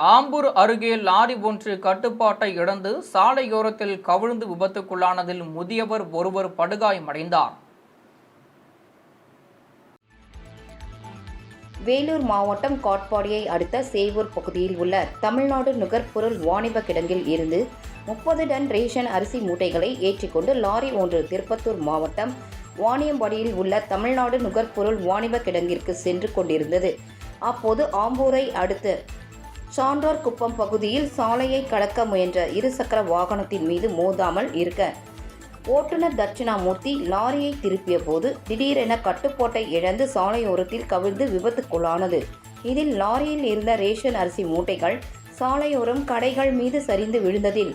ஆம்பூர் அருகே லாரி ஒன்று கட்டுப்பாட்டை இழந்து சாலையோரத்தில் கவிழ்ந்து விபத்துக்குள்ளானதில் முதியவர் ஒருவர் படுகாயமடைந்தார். வேலூர் மாவட்டம் காட்பாடியை அடுத்த சேவூர் பகுதியில் உள்ள தமிழ்நாடு நுகர்பொருள் வாணிப கிடங்கில் இருந்து 30 டன் ரேஷன் அரிசி மூட்டைகளை ஏற்றிக்கொண்டு லாரி ஒன்று திருப்பத்தூர் மாவட்டம் வாணியம்பாடியில் உள்ள தமிழ்நாடு நுகர்பொருள் வாணிப கிடங்கிற்கு சென்று கொண்டிருந்தது. அப்போது ஆம்பூரை அடுத்து சான்றோர்குப்பம் பகுதியில் சாலையை கடக்க முயன்ற இருசக்கர வாகனத்தின் மீது மோதாமல் இருக்க ஓட்டுநர் தட்சிணாமூர்த்தி லாரியை திருப்பிய போது திடீரென கட்டுப்பாட்டை இழந்து சாலையோரத்தில் கவிழ்ந்து விபத்துக்குள்ளானது. இதில் லாரியில் இருந்த ரேஷன் அரிசி மூட்டைகள் சாலையோரம் கடைகள் மீது சரிந்து விழுந்ததில்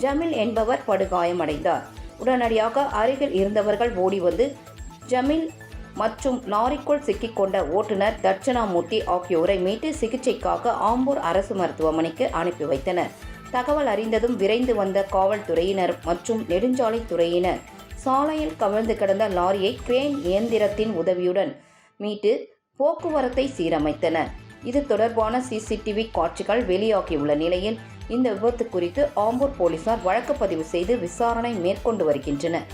ஜமீல் என்பவர் படுகாயமடைந்தார். உடனடியாக அருகில் இருந்தவர்கள் ஓடி வந்து ஜமீல் மற்றும் லாரிக்குள் சிக்கிக்கொண்ட ஓட்டுநர் தட்சிணாமூர்த்தி ஆகியோரை மீட்டு சிகிச்சைக்காக ஆம்பூர் அரசு மருத்துவமனைக்கு அனுப்பி வைத்தனர். தகவல் அறிந்ததும் விரைந்து வந்த காவல்துறையினர் மற்றும் நெடுஞ்சாலைத்துறையினர் சாலையில் கவிழ்ந்து கிடந்த லாரியை கிரேன் இயந்திரத்தின் உதவியுடன் மீட்டு போக்குவரத்தை சீரமைத்தனர். இது தொடர்பான CCTV காட்சிகள் வெளியாகியுள்ள நிலையில் இந்த விபத்து குறித்து ஆம்பூர் போலீசார் வழக்கு பதிவு செய்து விசாரணை மேற்கொண்டு வருகின்றனர்.